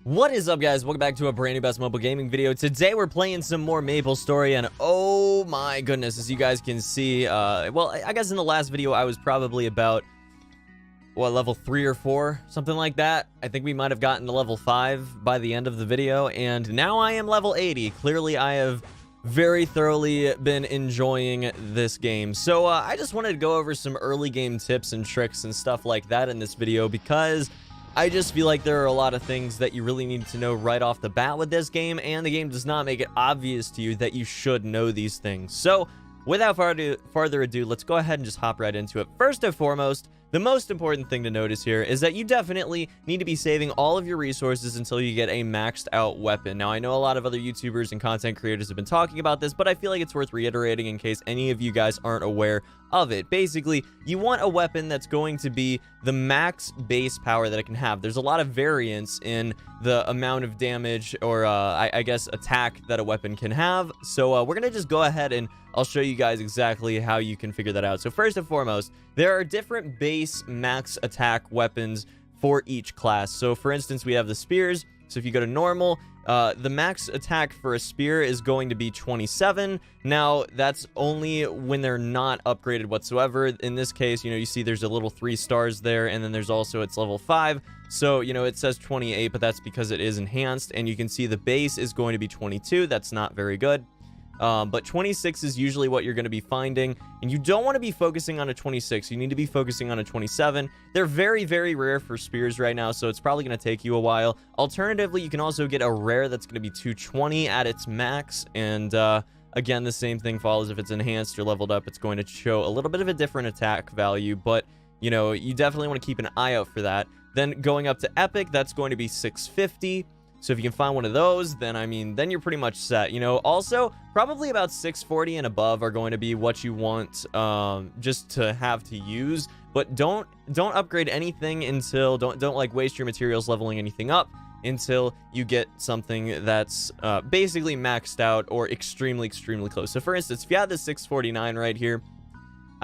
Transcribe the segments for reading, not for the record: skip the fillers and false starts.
What is up, guys? Welcome back to a brand new Best Mobile Gaming video. Today we're playing some more Maplestory, and oh my goodness, as you guys can see, well, I guess in the last video I was probably about, what, level 3 or 4? Something like that. I think we might have gotten to level 5 by the end of the video, and now I am level 80. Clearly, I have very thoroughly been enjoying this game. So, I just wanted to go over some early game tips and tricks and stuff like that in this video, because I just feel like there are a lot of things that you really need to know right off the bat with this game, and the game does not make it obvious to you that you should know these things. So, without further ado, let's go ahead and just hop right into it. First and foremost, the most important thing to notice here is that you definitely need to be saving all of your resources until you get a maxed out weapon. Now, I know a lot of other YouTubers and content creators have been talking about this, but I feel like it's worth reiterating in case any of you guys aren't aware of it. Basically, you want a weapon that's going to be the max base power that it can have. There's a lot of variance in the amount of damage or I guess attack that a weapon can have. So we're gonna just go ahead and I'll show you guys exactly how you can figure that out. So first and foremost, there are different base max attack weapons for each class. So for instance, we have the spears. So if you go to normal, the max attack for a spear is going to be 27. Now, that's only when they're not upgraded whatsoever. In this case, you see there's a little 3 stars there, and then there's also it's level 5. So, it says 28, but that's because it is enhanced, and you can see the base is going to be 22. That's not very good. But 26 is usually what you're going to be finding, and you don't want to be focusing on a 26. You need to be focusing on a 27. They're very, very rare for spears right now, so it's probably going to take you a while. Alternatively, you can also get a rare that's going to be 220 at its max, and again, the same thing follows. If it's enhanced or leveled up, it's going to show a little bit of a different attack value, but you definitely want to keep an eye out for that. Then going up to epic, that's going to be 650. So if you can find one of those, then then you're pretty much set. Also, probably about 640 and above are going to be what you want just to have to use. But don't upgrade anything until don't like waste your materials leveling anything up until you get something that's basically maxed out or extremely close. So for instance, if you had this 649 right here,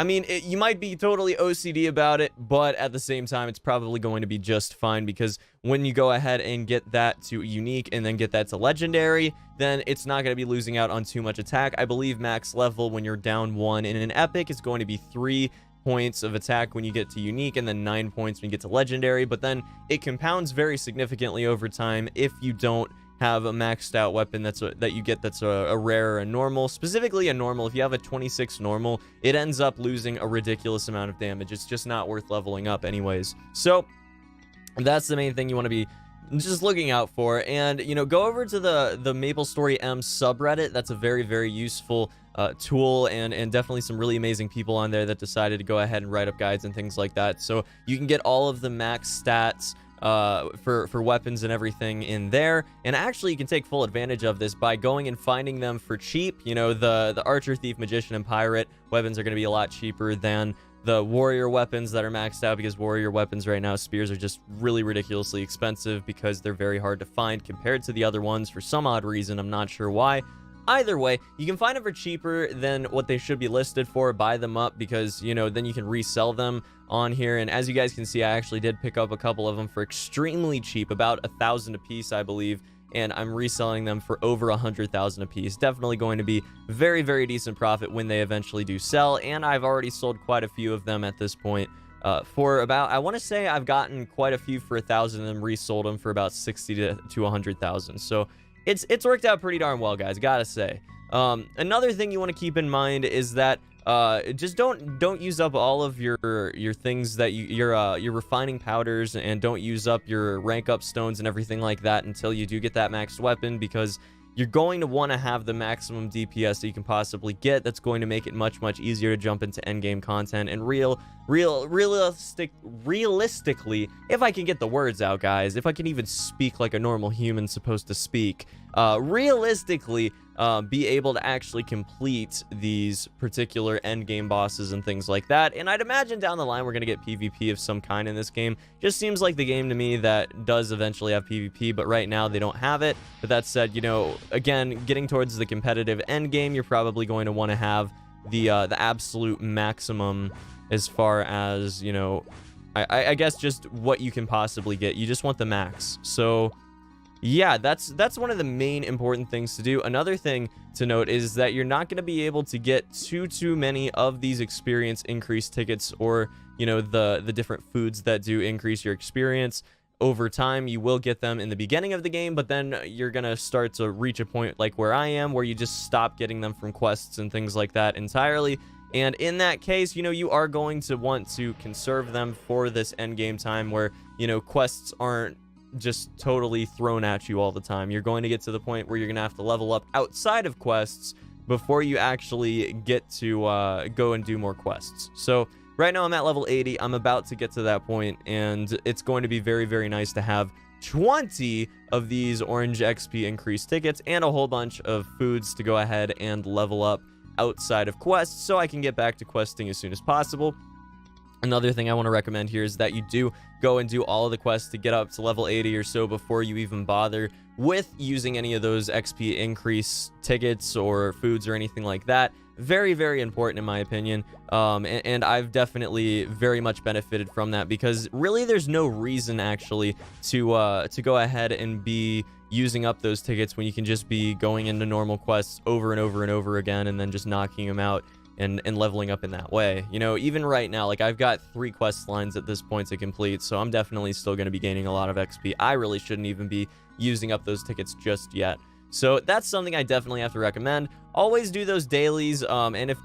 you might be totally OCD about it, but at the same time, it's probably going to be just fine, because when you go ahead and get that to unique and then get that to legendary, then it's not going to be losing out on too much attack. I believe max level when you're down 1 in an epic is going to be 3 points of attack when you get to unique, and then 9 points when you get to legendary, but then it compounds very significantly over time if you don't have a maxed out weapon that's a rare or a normal. Specifically a normal, if you have a 26 normal, it ends up losing a ridiculous amount of damage. It's just not worth leveling up anyways. So that's the main thing you want to be just looking out for. And go over to the Maplestory M subreddit. That's a very useful tool, and definitely some really amazing people on there that decided to go ahead and write up guides and things like that, so you can get all of the max stats for weapons and everything in there. And actually, you can take full advantage of this by going and finding them for cheap. The archer, thief, magician, and pirate weapons are going to be a lot cheaper than the warrior weapons that are maxed out, because warrior weapons right now, spears, are just really ridiculously expensive because they're very hard to find compared to the other ones for some odd reason. I'm not sure why. Either way, you can find them for cheaper than what they should be listed for. Buy them up, because then you can resell them on here. And as you guys can see, I actually did pick up a couple of them for extremely cheap, about 1,000 a piece, I believe, and I'm reselling them for over 100,000 a piece. Definitely going to be very decent profit when they eventually do sell, and I've already sold quite a few of them at this point for about, I want to say I've gotten quite a few for 1,000 and then resold them for about 60 to 100,000. So it's worked out pretty darn well, guys, gotta say. Another thing you want to keep in mind is that just don't use up all of your things that your refining powders, and don't use up your rank up stones and everything like that until you do get that maxed weapon, because you're going to want to have the maximum DPS that you can possibly get. That's going to make it much easier to jump into endgame content. And realistically, if I can get the words out, guys, if I can even speak like a normal human supposed to speak, realistically, be able to actually complete these particular endgame bosses and things like that. And I'd imagine down the line we're going to get PvP of some kind in this game. Just seems like the game to me that does eventually have PvP, but right now they don't have it. But that said, again, getting towards the competitive endgame, you're probably going to want to have the absolute maximum as far as, I guess just what you can possibly get. You just want the max. So Yeah, that's one of the main important things to do. Another thing to note is that you're not going to be able to get too many of these experience increase tickets, or you know, the different foods that do increase your experience over time. You will get them in the beginning of the game, but then you're going to start to reach a point like where I am, where you just stop getting them from quests and things like that entirely. And in that case, you know, you are going to want to conserve them for this end game time, where, you know, quests aren't just totally thrown at you all the time. You're going to get to the point where you're going to have to level up outside of quests before you actually get to go and do more quests. So right now I'm at level 80. I'm about to get to that point, and it's going to be very, very nice to have 20 of these orange XP increase tickets and a whole bunch of foods to go ahead and level up outside of quests, so I can get back to questing as soon as possible. Another thing I want to recommend here is that you do go and do all of the quests to get up to level 80 or so before you even bother with using any of those XP increase tickets or foods or anything like that. Very, very important in my opinion, and I've definitely very much benefited from that, because really there's no reason actually to go ahead and be using up those tickets when you can just be going into normal quests over and over and over again, and then just knocking them out and leveling up in that way. You know, even right now, like, I've got 3 quest lines at this point to complete, so I'm definitely still going to be gaining a lot of XP. I really shouldn't even be using up those tickets just yet. So that's something I definitely have to recommend. Always do those dailies, and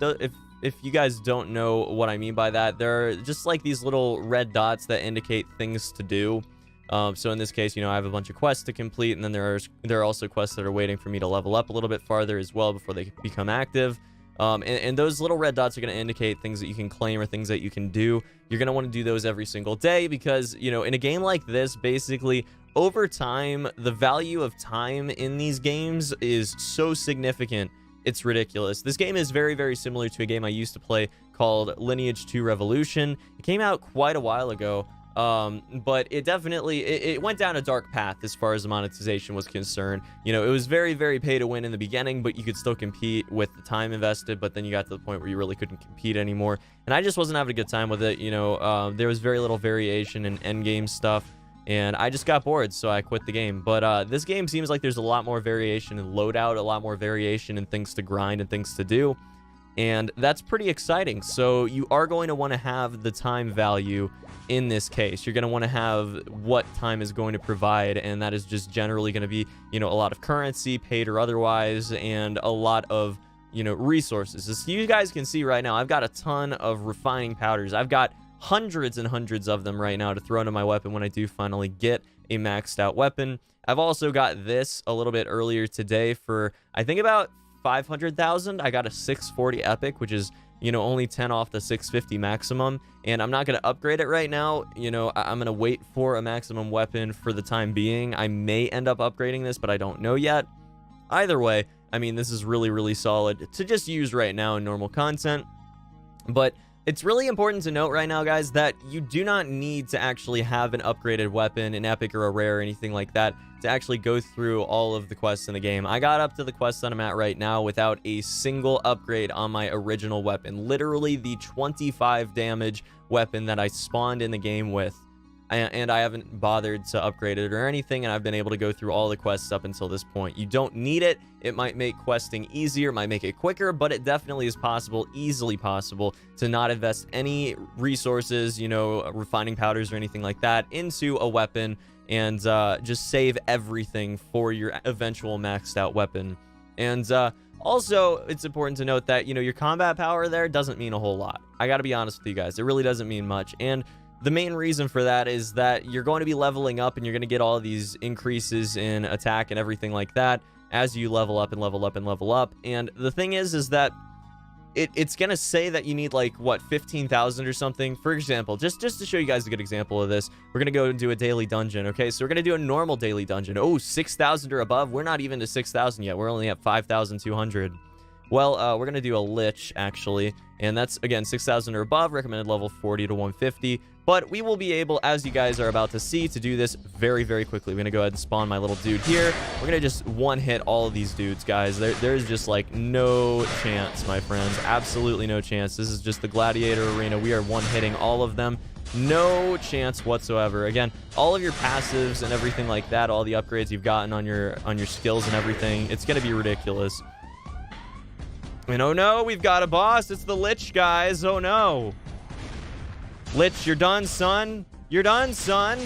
if you guys don't know what I mean by that, they're just like these little red dots that indicate things to do. So in this case, you know, I have a bunch of quests to complete, and then there are also quests that are waiting for me to level up a little bit farther as well before they become active. And those little red dots are going to indicate things that you can claim or things that you can do. You're going to want to do those every single day, because, you know, in a game like this, basically, over time, the value of time in these games is so significant, it's ridiculous. This game is very, very similar to a game I used to play called Lineage 2 Revolution. It came out quite a while ago. But it definitely, it went down a dark path as far as the monetization was concerned. You know, it was very, very pay to win in the beginning, but you could still compete with the time invested, but then you got to the point where you really couldn't compete anymore, and I just wasn't having a good time with it. You know, there was very little variation in end game stuff, and I just got bored, so I quit the game. But this game seems like there's a lot more variation in loadout, a lot more variation in things to grind and things to do, and that's pretty exciting. So you are going to want to have the time value in this case. You're going to want to have what time is going to provide, and that is just generally going to be, you know, a lot of currency, paid or otherwise, and a lot of, you know, resources. As you guys can see right now, I've got a ton of refining powders. I've got hundreds and hundreds of them right now to throw into my weapon when I do finally get a maxed out weapon. I've also got this a little bit earlier today for, I think, about 500,000. I got a 640 epic, which is, you know, only 10 off the 650 maximum, and I'm not going to upgrade it right now. You know, I'm going to wait for a maximum weapon for the time being. I may end up upgrading this, but I don't know yet. Either way, I mean, this is really, really solid to just use right now in normal content. But it's really important to note right now, guys, that you do not need to actually have an upgraded weapon, an epic or a rare or anything like that, to actually go through all of the quests in the game. I got up to the quest that I'm at right now without a single upgrade on my original weapon. Literally the 25 damage weapon that I spawned in the game with. And I haven't bothered to upgrade it or anything, and I've been able to go through all the quests up until this point. You don't need it. It might make questing easier, it might make it quicker, but it definitely is possible, easily possible, to not invest any resources, you know, refining powders or anything like that, into a weapon, and just save everything for your eventual maxed out weapon. And also, it's important to note that, you know, your combat power there doesn't mean a whole lot. I gotta be honest with you guys, it really doesn't mean much. And the main reason for that is that you're going to be leveling up, and you're going to get all of these increases in attack and everything like that as you level up and level up and level up. And the thing is that it's going to say that you need, like, what, 15,000 or something. For example, just to show you guys a good example of this, we're going to go and do a daily dungeon. Okay, so we're going to do a normal daily dungeon. Oh, 6,000 or above. We're not even to 6,000 yet. We're only at 5,200. Well, we're going to do a lich, actually, and that's, again, 6,000 or above, recommended level 40 to 150, but we will be able, as you guys are about to see, to do this very, very quickly. We're going to go ahead and spawn my little dude here. We're going to just one-hit all of these dudes, guys. There's just, like, no chance, my friends. Absolutely no chance. This is just the gladiator arena. We are one-hitting all of them. No chance whatsoever. Again, all of your passives and everything like that, all the upgrades you've gotten on your skills and everything, it's going to be ridiculous. And oh no, we've got a boss. It's the Lich, guys. Oh no. Lich, you're done, son. You're done, son.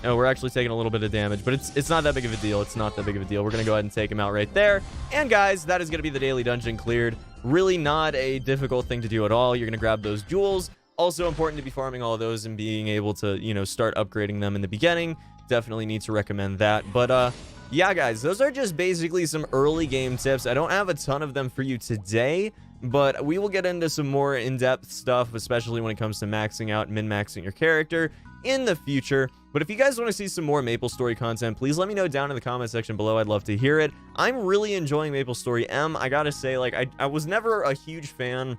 Oh, we're actually taking a little bit of damage, but it's not that big of a deal. It's not that big of a deal. We're going to go ahead and take him out right there. And guys, that is going to be the daily dungeon cleared. Really not a difficult thing to do at all. You're going to grab those jewels. Also important to be farming all of those and being able to, you know, start upgrading them in the beginning. Definitely need to recommend that. But yeah, guys, those are just basically some early game tips. I don't have a ton of them for you today, but we will get into some more in-depth stuff, especially when it comes to maxing out and min-maxing your character in the future. But if you guys want to see some more Maplestory content, please let me know down in the comment section below. I'd love to hear it. I'm really enjoying Maplestory M. I gotta say, like, I was never a huge fan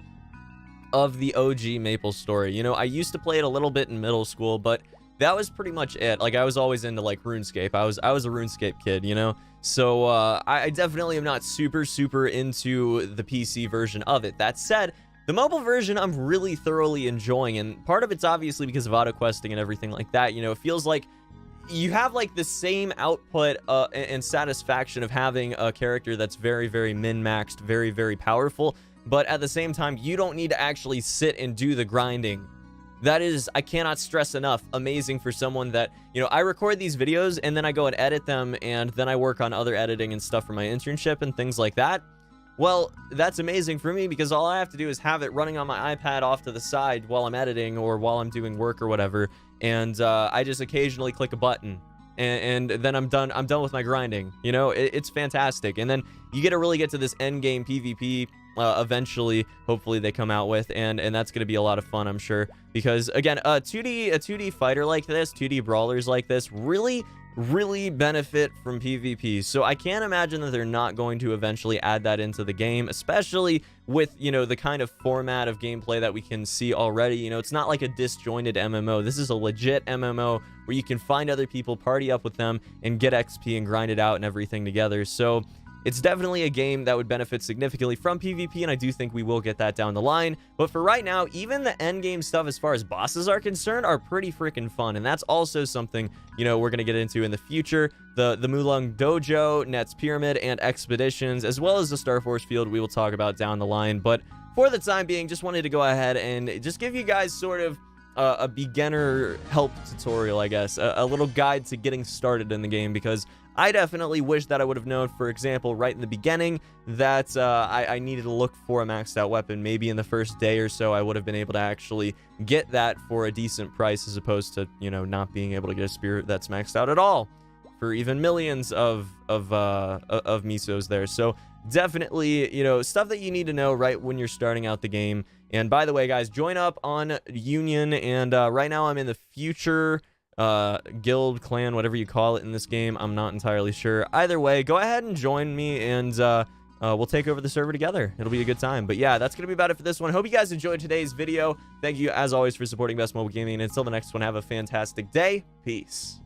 of the OG Maplestory. You know, I used to play it a little bit in middle school, but that was pretty much it. Like, I was always into, like, RuneScape. I was a RuneScape kid, you know? So, I definitely am not super into the PC version of it. That said, the mobile version I'm really thoroughly enjoying, and part of it's obviously because of auto questing and everything like that. You know, it feels like you have like the same output and satisfaction of having a character that's very min-maxed, very powerful, but at the same time you don't need to actually sit and do the grinding. That is, I cannot stress enough, amazing for someone that, you know, I record these videos and then I go and edit them, and then I work on other editing and stuff for my internship and things like that. Well, that's amazing for me because all I have to do is have it running on my iPad off to the side while I'm editing or while I'm doing work or whatever, and I just occasionally click a button, and then I'm done with my grinding. You know, it's fantastic. And then you get to really get to this end game PvP eventually, hopefully they come out with, and that's going to be a lot of fun, I'm sure, because again, a 2D fighter like this, 2D brawlers like this really benefit from PvP. So I can't imagine that they're not going to eventually add that into the game, especially with, you know, the kind of format of gameplay that we can see already. You know, it's not like a disjointed MMO. This is a legit MMO where you can find other people, party up with them, and get XP and grind it out and everything together. So it's definitely a game that would benefit significantly from PvP, and I do think we will get that down the line. But for right now, even the end game stuff as far as bosses are concerned are pretty freaking fun, and that's also something, you know, we're going to get into in the future. The Mulung Dojo, Net's Pyramid, and Expeditions, as well as the Star Force Field, we will talk about down the line. But for the time being, just wanted to go ahead and just give you guys sort of a beginner help tutorial, I guess, a little guide to getting started in the game, because I definitely wish that I would have known, for example, right in the beginning, that I needed to look for a maxed out weapon. Maybe in the first day or so, I would have been able to actually get that for a decent price, as opposed to, you know, not being able to get a spear that's maxed out at all for even millions of misos there. So definitely, you know, stuff that you need to know right when you're starting out the game. And by the way, guys, join up on Union, and right now I'm in the future guild, clan, whatever you call it in this game. I'm not entirely sure. Either way, go ahead and join me, and we'll take over the server together. It'll be a good time. But yeah, that's gonna be about it for this one. Hope you guys enjoyed today's video. Thank you as always for supporting Best Mobile Gaming, and until the next one, have a fantastic day. Peace.